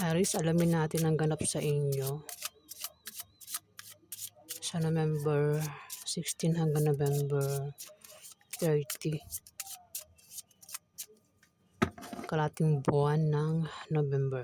Aris, alamin natin ang ganap sa inyo sa November 16 hanggang November 30. Kalating buwan ng November.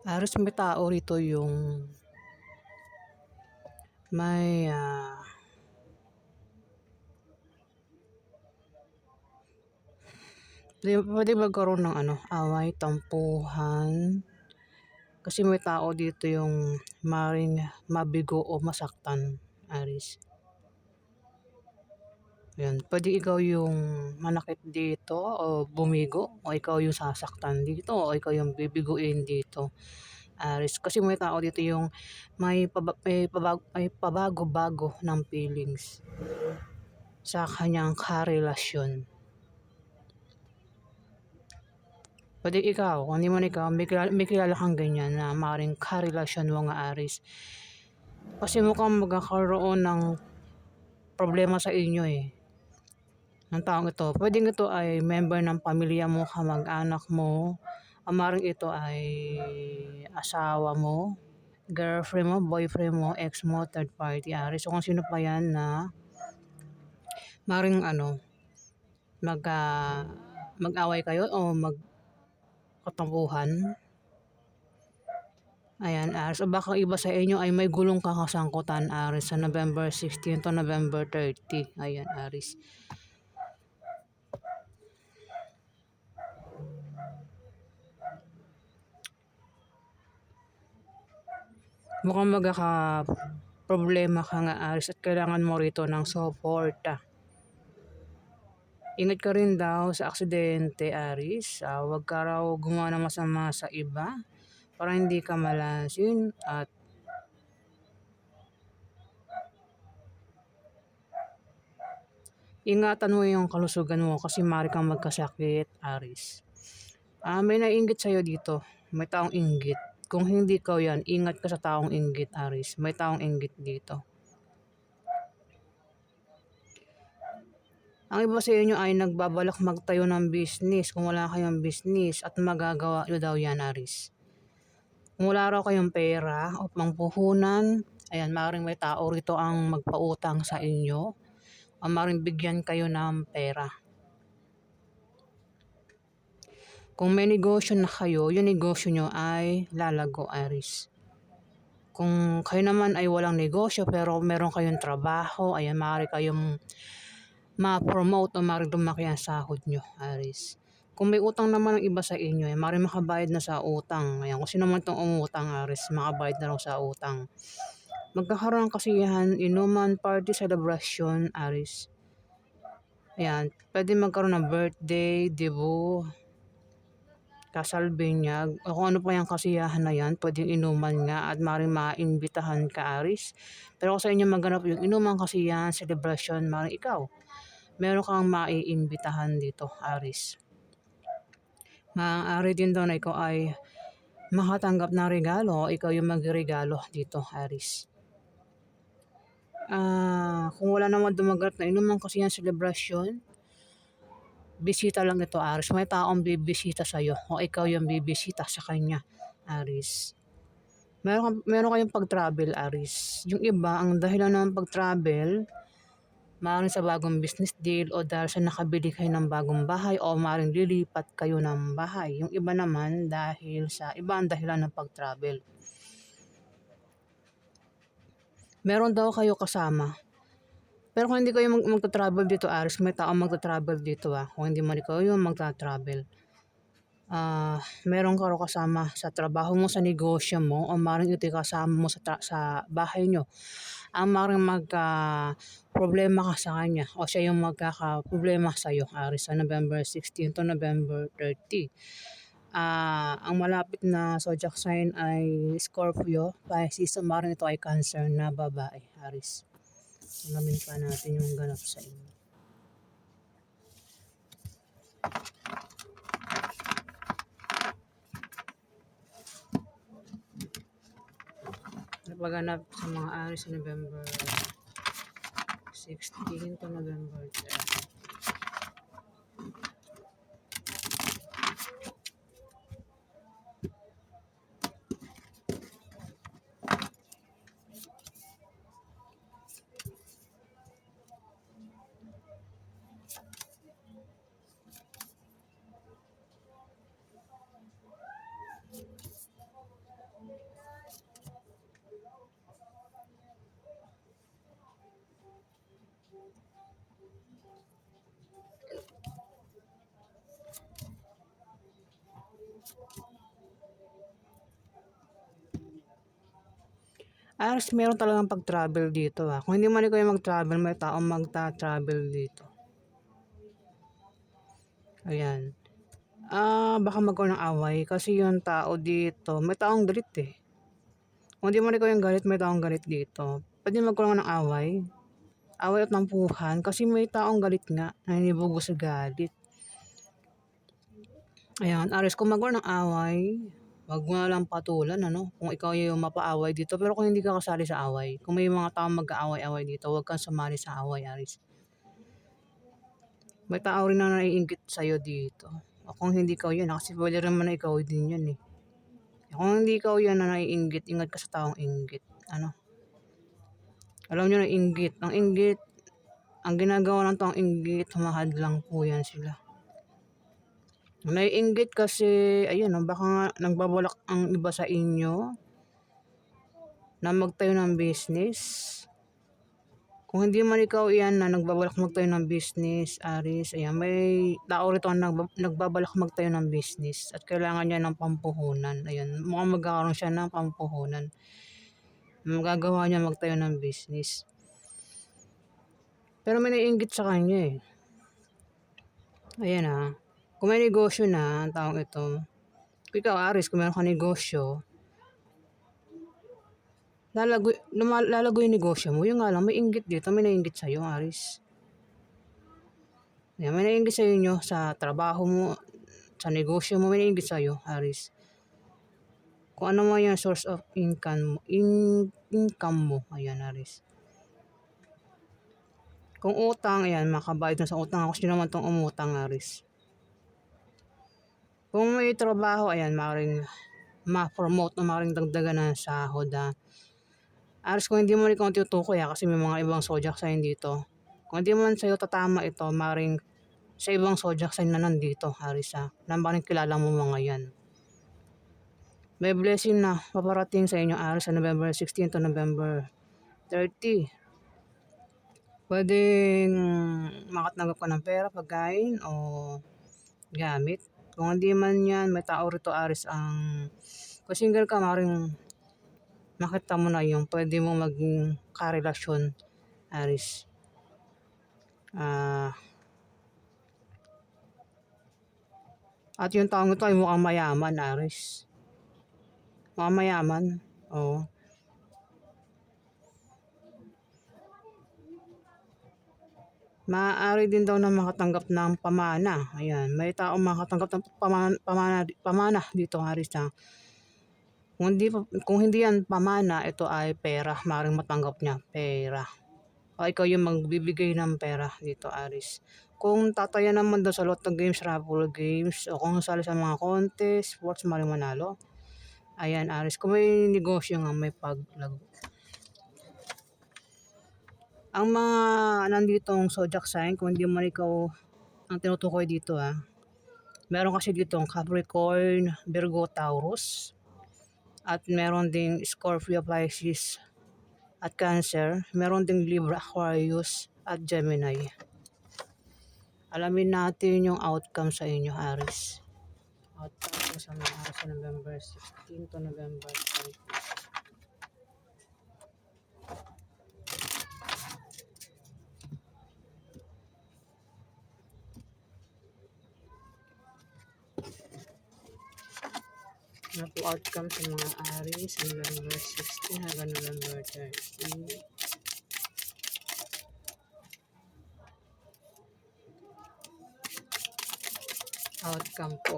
Aris, may tao rito yung may pwede magkaroon ng away, tampuhan. Kasi may tao dito yung maring mabigo o masaktan, Aris. Yan, pwede ikaw yung manakit dito o bumigo, o ikaw yung sasaktan dito, o ikaw yung bibiguin dito. Aris, kasi may tao dito yung may pabago-bago ng feelings sa kanyang karelasyon. Pwede ikaw, kung hindi man ikaw, may kilala kang ganyan na maaaring karelasyon mo nga, Aris. Kasi mukhang magkakaroon ng problema sa inyo ng taong ito. Pwedeng ito ay member ng pamilya mo, kamag-anak mo, o maaaring ito ay asawa mo, girlfriend mo, boyfriend mo, ex mo, third party, Aris. So kung sino pa yan na maaaring mag-away kayo o magkatampuhan. Ayan, Aris. O baka iba sa inyo ay may gulong kakasangkutan, Aris, sa November 16 to November 30. Ayan, Aris. Mukhang magkaka-problema ka nga, Aris, at kailangan mo rito ng suporta. Ingat ka rin daw sa aksidente, Aris. Huwag ka raw gumawa ng masama sa iba para hindi ka malasin at ingatan mo yung kalusugan mo kasi maaari kang magkasakit, Aris. May nainggit sa'yo dito. May taong inggit. Kung hindi ikaw yan, ingat ka sa taong inggit, Aris. May taong inggit dito. Ang iba sa inyo ay nagbabalak magtayo ng business kung wala kayong business at magagawa nyo daw yan, Aris. Kung wala raw kayong pera o pangpuhunan, ayan, maaaring may tao rito ang magpautang sa inyo o maaaring bigyan kayo ng pera. Kung may negosyo na kayo, yung negosyo nyo ay lalago, Aris. Kung kayo naman ay walang negosyo pero meron kayong trabaho, ayan, maaari kayong ma-promote o maaaring lumaki ang sahod nyo, Aris. Kung may utang naman ang iba sa inyo, maaaring makabayad na sa utang. Ayan, kung sino man itong umutang, Aris, makabayad na raw sa utang. Magkakaroon ng kasiyahan, inuman, party, celebration, Aris. Ayan, pwede magkaroon ng birthday, debut, kasal, binyag, o kung ano pa yung kasiyahan na yan, pwedeng inuman nga at maaaring maimbitahan ka, Aris. Pero kung sa inyo maganap yung inuman, kasiyahan, celebration, maaaring ikaw, meron kang maiimbitahan dito, Aris. Maaari din daw na ikaw ay makatanggap ng regalo o ikaw yung magregalo dito, Aris. Kung wala naman dumagat na inuman kasi yan celebration, bisita lang ito, Aris. May taong bibisita sa'yo o ikaw yung bibisita sa kanya, Aris. Meron kayong pag-travel, Aris. Yung iba, ang dahilan ng pag-travel, maaaring sa bagong business deal o dahil sa nakabili kayo ng bagong bahay o maaaring lilipat kayo ng bahay. Yung iba naman dahil sa ibang dahilan ng pag-travel. Meron daw kayo kasama. Pero kung hindi kayo magta-travel dito, Aris, may taong magta-travel dito kung hindi man ikaw yung magta-travel. Meron ka raw kasama sa trabaho mo, sa negosyo mo, o maaaring ito kasama mo sa bahay nyo. Ang maaaring problema ka sa kanya o siya yung magkaka-problema sa iyo, Aris, sa November 16 to November 30. Ang malapit na zodiac sign ay Scorpio, Pisces, so maaaring ito ay Cancer na babae, Aris. Alamin pa natin yung ganap sa inyo. Napaganap sa mga Aris sa November 16 to November 30. Aris, meron talagang pag-travel dito Kung hindi man kayo mag-travel, may taong magta-travel dito. Ayan. Baka magkaroon ng away kasi yung tao dito, may taong galit Kung hindi man ikaw yung galit, may taong galit dito. Pwede magkaroon ng away. Away at tampuhan kasi may taong galit nga, naninibugo sa galit. Ayan, Aris, kung magkaroon ng away, wag mo na lang patulan, kung ikaw yung mapaaway dito. Pero kung hindi ka kasali sa away, kung may mga taong mag-aaway-away dito, wag kang sumali sa away, Aris. May tao rin na naiinggit sa'yo dito. O kung hindi ikaw yan, kasi pwede rin naman na ikaw din yan Kung hindi ikaw yan na naiinggit, ingat ka sa taong inggit. Alam nyo na inggit. Ang inggit, ang ginagawa ng taong inggit, humahadlang po yan sila. Naiinggit kasi, baka nga nagbabalak ang iba sa inyo na magtayo ng business. Kung hindi man ikaw yan na nagbabalak magtayo ng business, Aris, may tao rito na nagbabalak magtayo ng business at kailangan niya ng pampuhunan. Mukhang magkakaroon siya ng pampuhunan. Magagawa niya magtayo ng business. Pero may naiinggit sa kanya Ayan Kung may negosyo na ang taong ito, ikaw, Aris, kung meron ka negosyo, lalago yung negosyo mo. Yung nga lang, may inggit dito, may naiinggit sa'yo, Aris. May naiinggit sa'yo sa trabaho mo, sa negosyo mo, may naiinggit sa'yo, Aris. Kung ano mo yung source of income mo, ayan, Aris. Kung utang, makabayad na sa utang. Ako naman itong umutang, Aris. Kung may trabaho, maaaring ma-promote o maaaring dagdagan ng sahod. Aris, kung hindi mo ikaw tutukoy kasi may mga ibang zodiac sign dito. Kung hindi man sa'yo tatama ito, maaaring sa ibang zodiac sign na nandito, Aris na maaaring kilala mo mga yan. May blessing na paparating sa inyo, Aris, sa November 16 to November 30. Pwedeng makatanggap ka ng pera, pagkain, o gamit. Kung hindi man yan, may tao rito, Aris, kung single ka, maaaring makita mo na yung pwede mo maging karelasyon, Aris. At yung taong ito ay mukhang mayaman, Aris. Mukhang mayaman. Oo. Maaari din daw na makatanggap ng pamana. Ayan, may taong makatanggap ng pamana dito, Aris, na kung hindi yan pamana, ito ay pera. Maaaring matanggap niya, pera. O ikaw yung magbibigay ng pera dito, Aris. Kung tataya naman daw sa lotto games, raffle games, o kung sali sa mga contest, sports, maaaring manalo. Ayan, Aris, kung may negosyo nga, may paglago. Ang mga nanditong zodiac sign, kung hindi man ikaw ang tinutukoy dito, meron kasi ditong Capricorn, Virgo, Taurus, at meron ding Scorpio, Pisces, at Cancer. Meron ding Libra, Aquarius, at Gemini. Alamin natin yung outcome sa inyo, Aris. Outcome ko sa mga araw sa November 16 to November 20. Ano po outcome sa mga Aries sa November 16 hanggang November 30. Outcome po.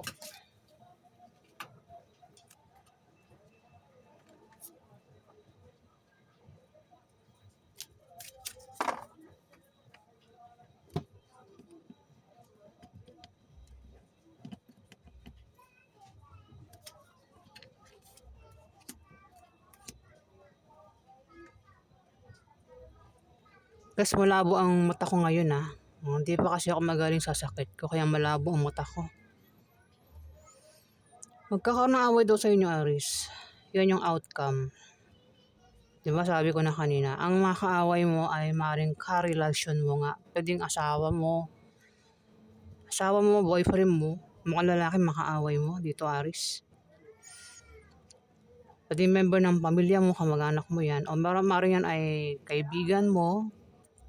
Guys, malabo ang mata ko ngayon Hindi pa kasi ako magaling sa sakit ko kaya malabo ang mata ko. Magkakaroon ng away daw sa inyo, Aris. Yan yung outcome. Diba sabi ko na kanina, ang makaaway mo ay maaaring karelasyon mo nga. Pwedeng asawa mo, boyfriend mo, mukhang lalaki makaaway mo dito, Aris. Pwedeng member ng pamilya mo, kamag-anak mo yan. O maaaring yan ay kaibigan mo,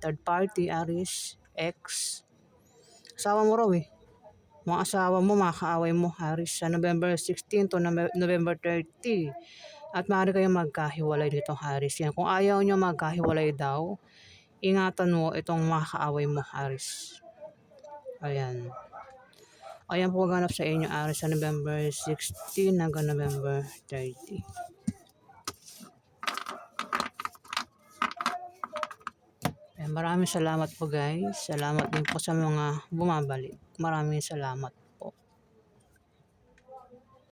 third party, Aris, ex. Asawa mo raw Mga asawa mo, makakaaway mo, Aris, sa November 16 to November 30. At maaari kayong magkahiwalay dito, Aris. Yan. Kung ayaw nyo magkahiwalay daw, ingatan mo itong makakaaway mo, Aris. Ayan. Ayan po ganap sa inyo, Aris, sa November 16 hanggang November 30. Maraming salamat po, guys. Salamat din po sa mga bumabalik. Maraming salamat.